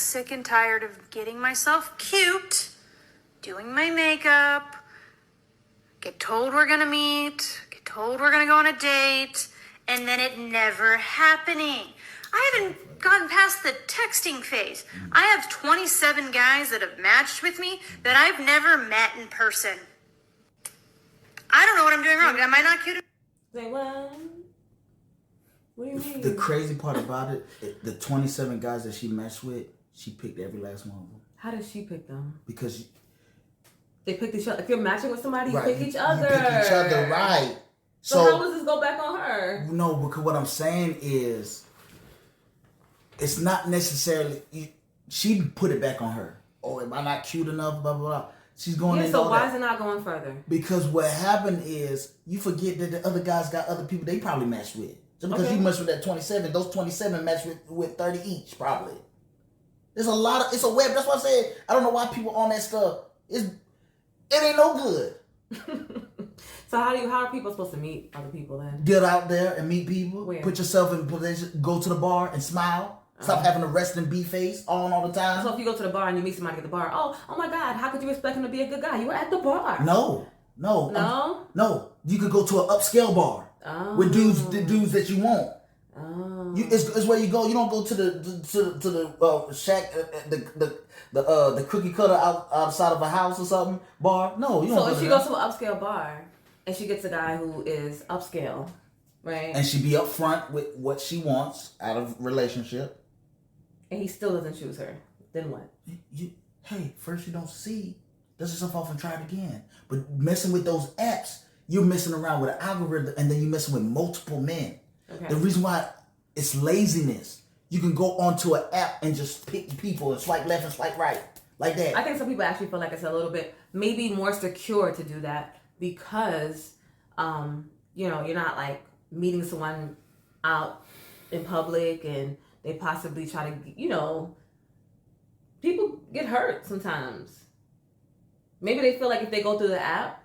sick and tired of getting myself cute, doing my makeup, get told we're gonna meet, get told we're gonna go on a date, and then it never happening. I haven't gotten past the texting phase. I have 27 guys that have matched with me that I've never met in person. I don't know what I'm doing wrong. Am I not cute? Say what? What do you mean? The crazy part about it, the 27 guys that she matched with, she picked every last one of them. How did she pick them? Because they picked each other. If you're matching with somebody, right, you pick each other. You pick each other, right. So how does this go back on her? No, because what I'm saying is, it's not necessarily, she put it back on her. Oh, am I not cute enough? Blah, blah, blah. She's going in. So why is it not going further? Because what happened is, you forget that the other guys got other people they probably matched with. So because you matched with that 27, those 27 matched with 30 each, probably. There's a lot of, it's a web. That's why I said, I don't know why people on that stuff. It ain't no good. So how are people supposed to meet other people then? Get out there and meet people. Where? Put yourself in position. Go to the bar and smile. Stop having a resting bee face all the time. So if you go to the bar and you meet somebody at the bar, oh my God, how could you expect him to be a good guy? You were at the bar. No. No. You could go to an upscale bar with the dudes that you want. Oh. It's where you go. You don't go to the shack, the cookie cutter outside of a house or something bar. No, you don't. So if she goes to an upscale bar and she gets a guy who is upscale, right? And she be upfront with what she wants out of relationship, and he still doesn't choose her, then what? Hey, first you don't see, dust yourself off and try it again. But messing with those apps, you're messing around with an algorithm, and then you're messing with multiple men. Okay. The reason why it's laziness. You can go onto an app and just pick people and swipe left and swipe right. Like that. I think some people actually feel like it's a little bit maybe more secure to do that because you're not like meeting someone out in public and they possibly try to, people get hurt sometimes. Maybe they feel like if they go through the app,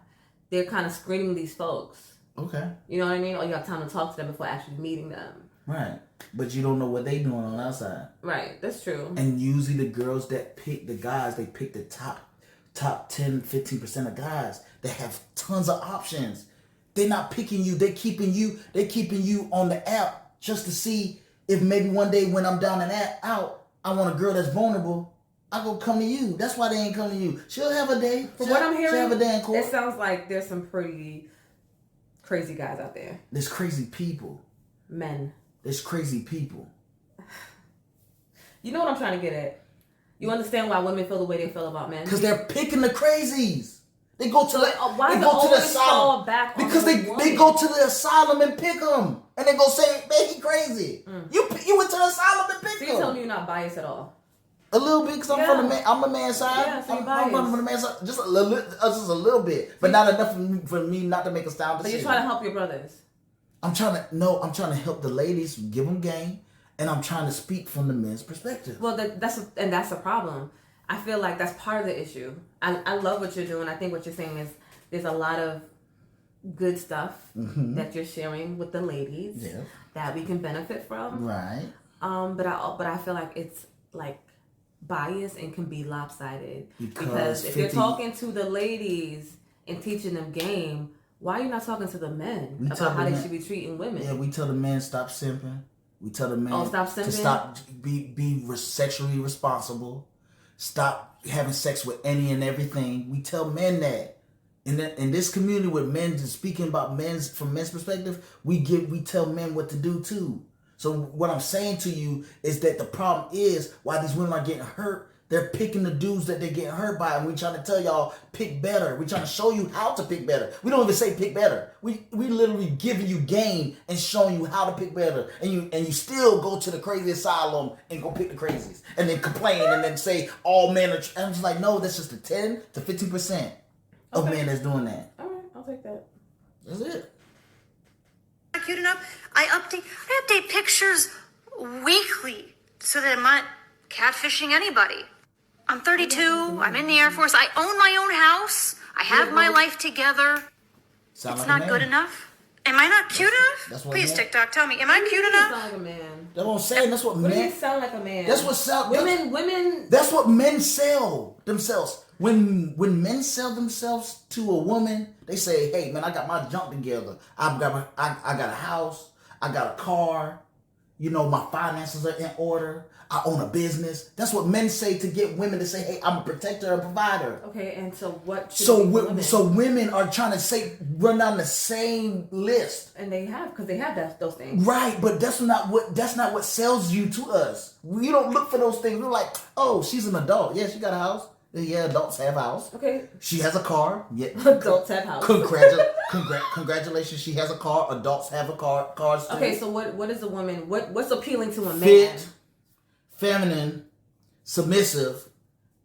they're kind of screening these folks. Okay. You know what I mean? Or you have time to talk to them before actually meeting them. Right. But you don't know what they doing on the outside. Right. That's true. And usually the girls that pick the guys, they pick the top 10, 15% of guys that have tons of options. They're not picking you. They're keeping you on the app just to see if maybe one day when I'm down and out, I want a girl that's vulnerable. I go come to you. That's why they ain't coming to you. She'll have a day. From what I'm hearing, she'll have a day in court. It sounds like there's some pretty crazy guys out there. There's crazy people. Men. There's crazy people. You know what I'm trying to get at? You understand why women feel the way they feel about men? Because they're picking the crazies. They go to why they go to the asylum back because they go to the asylum and pick them, and they go say, "Man, he crazy." You went to the asylum and picked him. So you telling me you're not biased at all? A little bit, because I'm from the man. I'm a man's side. Yeah, so I'm from the man's side, just a little bit, but not enough for me not to make a sound decision. But you're trying to help your brothers. I'm trying to help the ladies, give them game, and I'm trying to speak from the men's perspective. Well, that's a problem. I feel like that's part of the issue. I love what you're doing. I think what you're saying is there's a lot of good stuff that you're sharing with the ladies that we can benefit from. Right. But I feel like it's like biased and can be lopsided because if you're talking to the ladies and teaching them game, why are you not talking to the men about how they should be treating women? Yeah, we tell the men stop simping. We tell the men to stop be sexually responsible. Stop having sex with any and everything. We tell men that. In this community with men, speaking about from men's perspective, we tell men what to do too. So what I'm saying to you is that the problem is why these women are getting hurt. They're picking the dudes that they're getting hurt by, and we trying to tell y'all pick better. We trying to show you how to pick better. We don't even say pick better. We literally giving you game and showing you how to pick better, and you still go to the crazy asylum and go pick the crazies, and then complain and then say all men are. And I'm just like, no, that's just the 10 to 15% of men that's doing that. All right, I'll take that. That's it. Not cute enough. I update pictures weekly so that I'm not catfishing anybody. I'm 32. I'm in the Air Force. I own my own house. I have my life together. It's not good enough. Am I not cute enough? That's what Please, men- TikTok, tell me. Am I cute You enough? sound like a man. That's what I'm saying. That's what What do men. you sound like a man? That's what sound. Women. That's what men sell themselves. When men sell themselves to a woman, they say, "Hey, man, I got my junk together. I got a house. I got a car. You know, my finances are in order. I own a business." That's what men say to get women to say, "Hey, I'm a protector, a provider." Okay, and so what? So women are trying to run down the same list. And they have, because they have those things. Right, but that's not what sells you to us. We don't look for those things. We're like, "Oh, she's an adult. Yeah, she got a house. Yeah, adults have a house. Okay. She has a car. Yeah, adults have house. Congratulations, she has a car. Adults have a car. Cars too. Okay, so what is a woman? What's appealing to a man? Fit, feminine, submissive,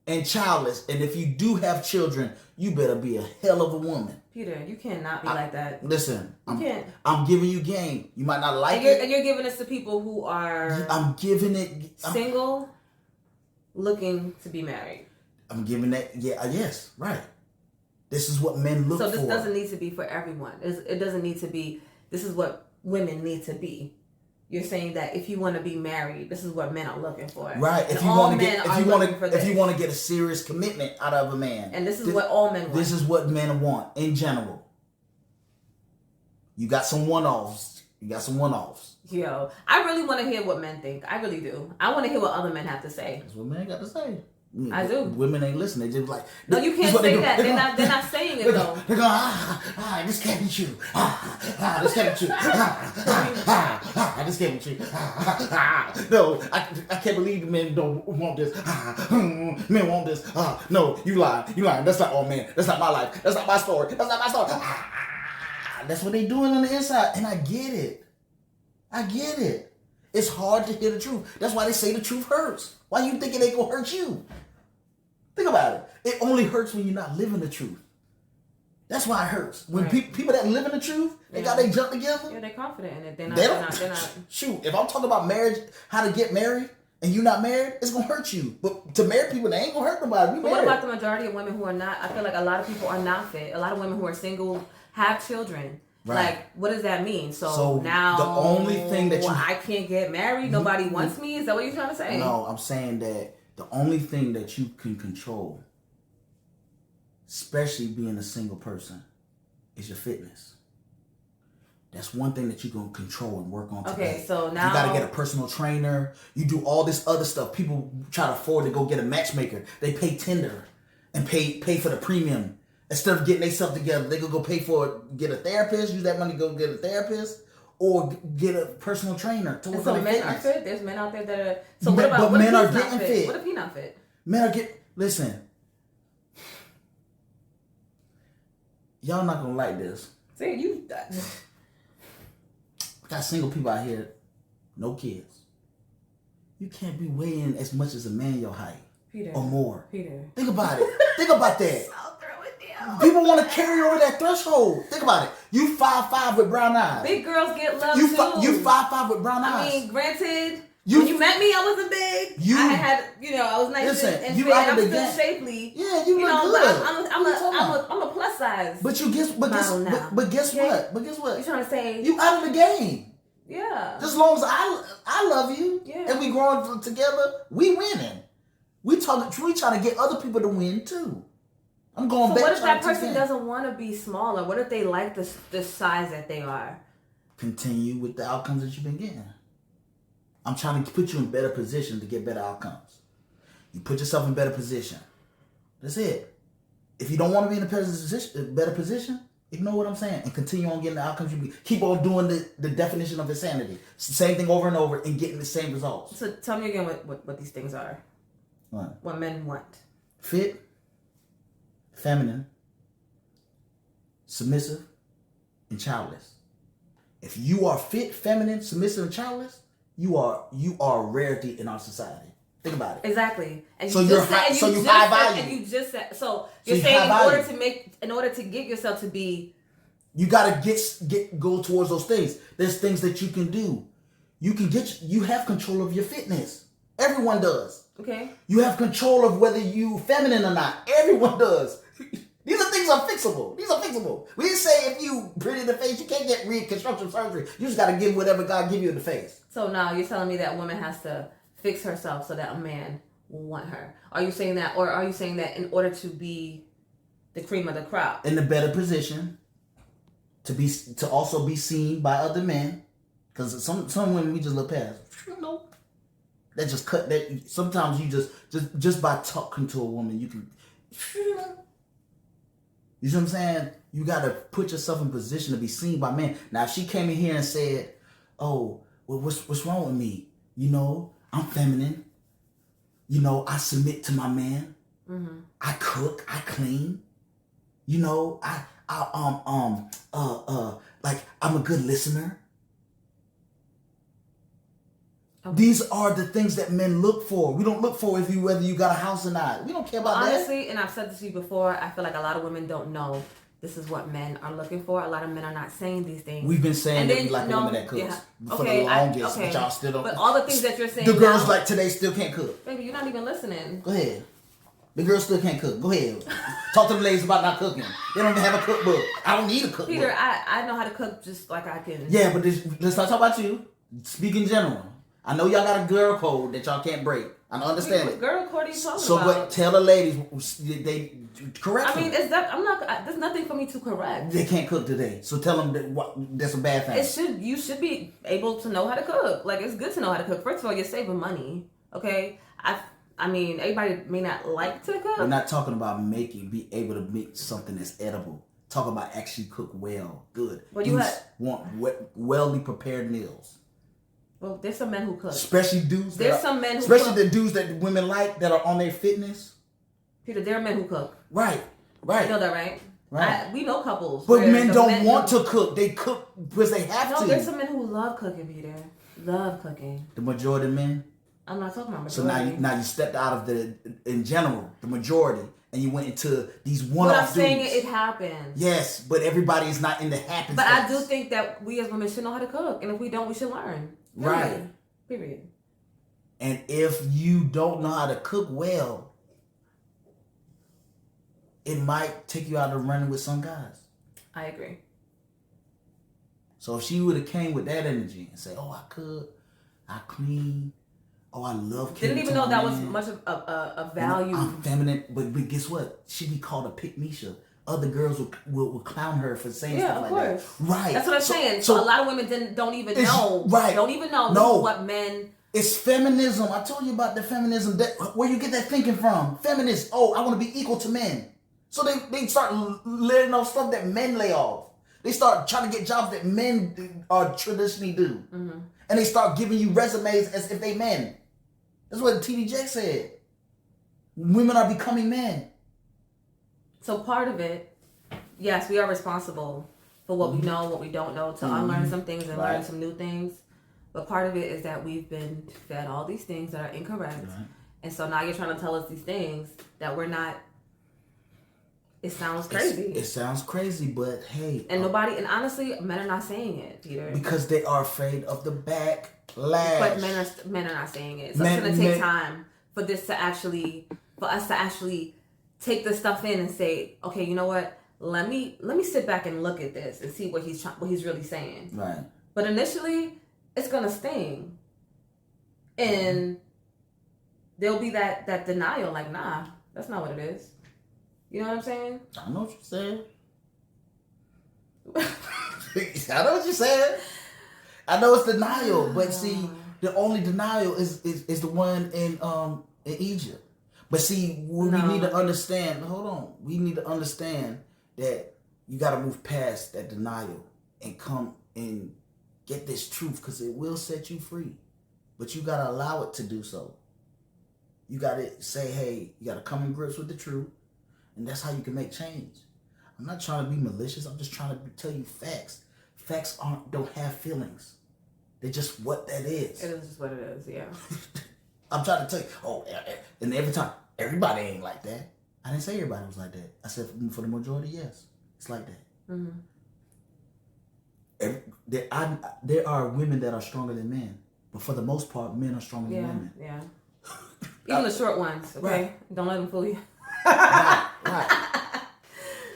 and childless. And if you do have children, you better be a hell of a woman. Peter, you cannot be like that. Listen, can't. I'm giving you game. You might not like And you're giving this to people who are I'm giving it single, looking to be married. I'm giving that. Yeah, yes, right. This is what men look for. So this doesn't need to be for everyone. It doesn't need to be. This is what women need to be. You're saying that if you want to be married, this is what men are looking for. Right. If you want to get a serious commitment out of a man. And this is what all men want. This is what men want in general. You got some one-offs. Yo, I really want to hear what men think. I really do. I want to hear what other men have to say. That's what men got to say. I do. Women ain't listening. They just like, no, you can't say that. They're not saying it though. They're going, this can't be true. This can't be true. This can't be true. No, I can't believe men don't want this. Men want this. No, you lying. That's not all men. That's not my life. That's not my story. That's what they doing on the inside, and I get it. It's hard to hear the truth. That's why they say the truth hurts. Why you think it ain't gonna hurt you? Think about it. It only hurts when you're not living the truth. That's why it hurts. When people that live in the truth, they got their junk together. Yeah, they're confident in it. They're not. Shoot, if I'm talking about marriage, how to get married, and you're not married, it's gonna hurt you. But to marry people, they ain't gonna hurt nobody. But what about the majority of women who are not? I feel like a lot of people are not fit. A lot of women who are single have children. Right. Like, what does that mean? So now the only thing that I can't get married. Nobody wants me. Is that what you're trying to say? No, I'm saying that the only thing that you can control, especially being a single person, is your fitness. That's one thing that you're going to control and work on today. Okay, so now you got to get a personal trainer. You do all this other stuff. People try to afford to go get a matchmaker. They pay Tinder and pay for the premium. Instead of getting themselves together, they could go get a therapist, use that money to go get a therapist, or get a personal trainer to work on their fitness. Men are fit. There's men out there that are. So what about? But men are getting fit. What if he's not fit? Men are listen. Y'all not gonna like this. See, you. Got single people out here, no kids. You can't be weighing as much as a man your height. Peter. Or more. Peter. Think about it. Think about that. I'll throw it down. People want to carry over that threshold. Think about it. You 5'5" with brown eyes. Big girls get love too. You 5'5" with brown eyes. I mean, granted, when you met me, I wasn't big. I had, I was nice and fit, and I'm still shapely. Yeah, you look good. I'm a plus size. But guess what? But guess what? You trying to say you out of the game? Yeah. Just as long as I love you, and we growing together, we winning. We trying to get other people to win too. I'm going back. So what if that person doesn't want to be smaller? What if they like the size that they are? Continue with the outcomes that you've been getting. I'm trying to put you in better position to get better outcomes. You put yourself in better position. That's it. If you don't want to be in a better position, ignore what I'm saying and continue on getting the outcomes you get. Keep on doing the definition of insanity. Same thing over and over and getting the same results. So tell me again what these things are. What men want. Fit, feminine, submissive, and childless. If you are fit, feminine, submissive, and childless, you are a rarity in our society. Think about it. Exactly. And so you're high value. And you just said you're saying in order to get yourself to be, you gotta go towards those things. There's things that you can do. You have control of your fitness. Everyone does. Okay. You have control of whether you feminine or not. Everyone does. These are things are fixable. These are fixable. We didn't say if you pretty in the face, you can't get reconstruction surgery. You just got to give whatever God give you in the face. So now you're telling me that a woman has to fix herself so that a man will want her. Are you saying that, or are you saying that in order to be the cream of the crop, in a better position to also be seen by other men? Because some women we just look past. Nope. That just cut that. Sometimes you just by talking to a woman, you can. You see what I'm saying? You got to put yourself in position to be seen by men. Now, if she came in here and said, "Oh, well, what's wrong with me? You know, I'm feminine. You know, I submit to my man. Mm-hmm. I cook. I clean. You know, like I'm a good listener." Okay. These are the things that men look for. We don't look for whether you got a house or not. We don't care about that. Honestly, and I've said this to you before, I feel like a lot of women don't know this is what men are looking for. A lot of men are not saying these things. We've been saying that we like a woman that cooks for the longest, but y'all still don't. But all the things that you're saying, the girls like today still can't cook. Baby, you're not even listening. Go ahead. The girls still can't cook. Go ahead. Talk to the ladies about not cooking. They don't even have a cookbook. I don't need a cookbook. Peter, I know how to cook just like I can. Yeah, but let's not talk about you. Speak in general. I know y'all got a girl code that y'all can't break. I don't understand it. Girl code are you talking about? But tell the ladies they correct. I mean, there's nothing for me to correct. They can't cook today, so tell them that's a bad thing. You should be able to know how to cook. Like, it's good to know how to cook. First of all, you're saving money. Okay, I mean, everybody may not like to cook. We're not talking about be able to make something that's edible. Talk about actually cook well, good. Well, want well prepared meals. Well, there's some men who cook. Especially dudes. Some men who especially cook. the dudes that women like that are on their fitness. Peter, there are men who cook. Right. You know that, right? Right. We know couples. But men don't want to cook. They cook because they have to. No, there's some men who love cooking, Peter. Love cooking. The majority of men? I'm not talking about majority. So now you stepped out of in general, the majority, and you went into these one-off dudes. But I'm saying it happens. Yes, but everybody is not in the happens. But I do think that we as women should know how to cook. And if we don't, we should learn. Right. Period. And if you don't know how to cook well, it might take you out of running with some guys. I agree. So if she would have came with that energy and said, "Oh, I cook, I clean, oh, I love kids," didn't even know that was much of a value. I'm feminine, but guess what? She'd be called a pick-Misha. Other girls will clown her for saying stuff like that. Right. That's what I'm saying. So a lot of women don't even know. Right. Don't even know what men. It's feminism. I told you about the feminism. Where you get that thinking from? Feminists. Oh, I want to be equal to men. So they start letting off stuff that men lay off. They start trying to get jobs that men traditionally do. Mm-hmm. And they start giving you resumes as if they men. That's what TD Jakes said. Women are becoming men. So part of it, yes, we are responsible for what we know, what we don't know, to unlearn some things and learn some new things. But part of it is that we've been fed all these things that are incorrect. Right. And so now you're trying to tell us these things that we're not. It sounds crazy. It sounds crazy, but hey. And honestly, men are not saying it, Peter. Because they are afraid of the backlash. But men are not saying it. So it's going to take time for us to actually take this stuff in and say, okay, you know what? Let me sit back and look at this and see what he's really saying. Right. But initially, it's gonna sting, and there'll be that denial, like, nah, that's not what it is. You know what I'm saying? I know what you're saying. I know what you're saying. I know it's denial, but see, the only denial is the one in Egypt. But see, we need to understand. Hold on, we need to understand that you got to move past that denial and come and get this truth, because it will set you free. But you got to allow it to do so. You got to say, hey, you got to come in grips with the truth, and that's how you can make change. I'm not trying to be malicious. I'm just trying to tell you facts. Facts don't have feelings. They're just what that is. It is just what it is, yeah. I'm trying to tell you, and every time, everybody ain't like that. I didn't say everybody was like that. I said for the majority, yes, it's like that. Mm-hmm. There are women that are stronger than men, but for the most part, men are stronger than women. Yeah. Even the short ones, okay? Right. Don't let them fool you. Right.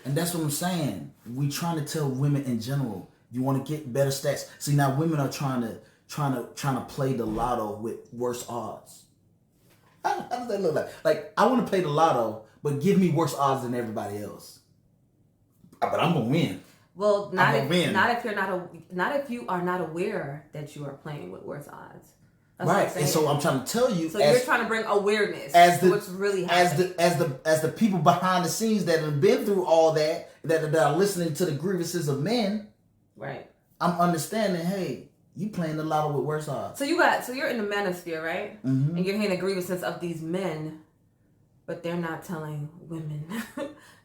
And that's what I'm saying. We trying to tell women in general, you want to get better stats. See, now women are trying to play the lotto with worse odds. How does that look like? Like, I want to play the lotto, but give me worse odds than everybody else. But I'm gonna win. Well, not if you are not aware that you are playing with worse odds. That's right, and so I'm trying to tell you. So you're trying to bring awareness to what's really happening. As the people behind the scenes that have been through all that are listening to the grievances of men. Right. I'm understanding. Hey, you playing the lotto with worse odds. So you're in the manosphere, right? Mm-hmm. And you're hearing the grievances of these men, but they're not telling women.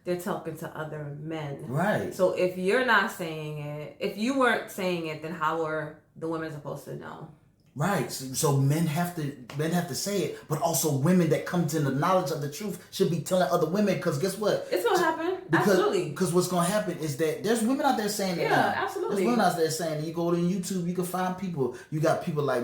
They're talking to other men. Right. So if you're not saying it, if you weren't saying it, then how are the women supposed to know? Right. So men have to say it, but also women that come to the knowledge of the truth should be telling other women, because guess what? It's gonna happen. Absolutely. Because what's gonna happen is that there's women out there saying that. Yeah, absolutely. There's women out there saying that. You go to YouTube, you can find people. You got people like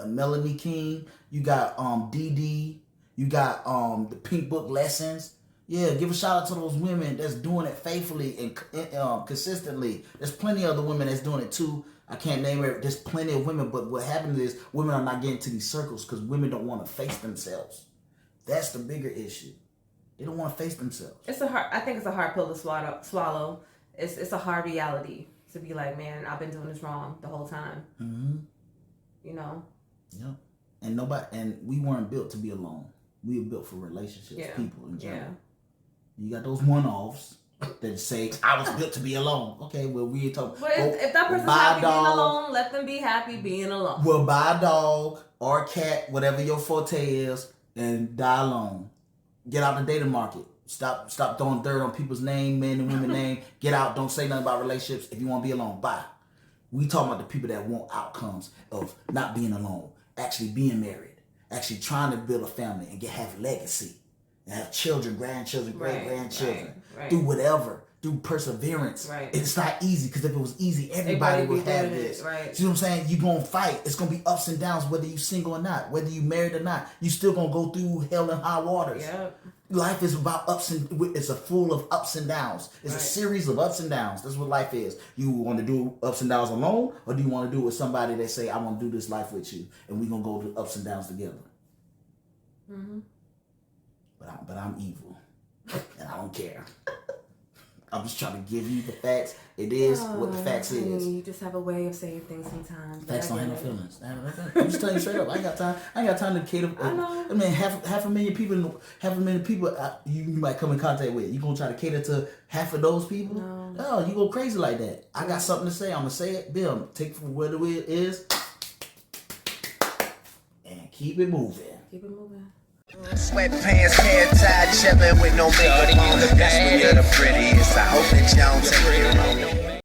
Melanie King. You got Dee Dee. You got the Pink Book Lessons. Yeah, give a shout out to those women that's doing it faithfully and consistently. There's plenty of other women that's doing it too. I can't name it. There's plenty of women, but what happens is women are not getting to these circles because women don't want to face themselves. That's the bigger issue. They don't want to face themselves. I think it's a hard pill to swallow. It's a hard reality to be like, man, I've been doing this wrong the whole time. Mm-hmm. You know. Yeah. And we weren't built to be alone. We were built for relationships, people in general. Yeah. You got those one-offs that say, I was built to be alone. Okay, well, we ain't talking. But if that person's happy being alone, let them be happy being alone. Well, buy a dog or a cat, whatever your forte is, and die alone. Get out the dating market. Stop throwing dirt on people's name, men and women name. Get out. Don't say nothing about relationships. If you want to be alone, bye. We talking about the people that want outcomes of not being alone, actually being married, actually trying to build a family and have legacy. And have children, grandchildren, great-grandchildren. Right. Do whatever. Do perseverance. Right. It's not easy, because if it was easy, everybody would have this. Right. See what I'm saying? You're going to fight. It's going to be ups and downs, whether you single or not, whether you married or not. You still going to go through hell and high waters. Yep. Life is about it's full of ups and downs. It's a series of ups and downs. That's what life is. You want to do ups and downs alone, or do you want to do it with somebody that say, I want to do this life with you, and we're going to go through ups and downs together? Mm-hmm. But I'm evil, and I don't care. I'm just trying to give you the facts. It is what the facts is. You just have a way of saying things sometimes. Facts don't have no feelings. I'm just telling you straight up. I ain't got time to cater. I know. I mean, half a million people. You might come in contact with. You gonna try to cater to half of those people? No, you go crazy like that. I got something to say. I'm gonna say it. Bill, take it from where it is, and keep it moving. Keep it moving. Sweatpants, hair tied, chillin' with no makeup on. That's when you're the prettiest. I hope that y'all take it wrong.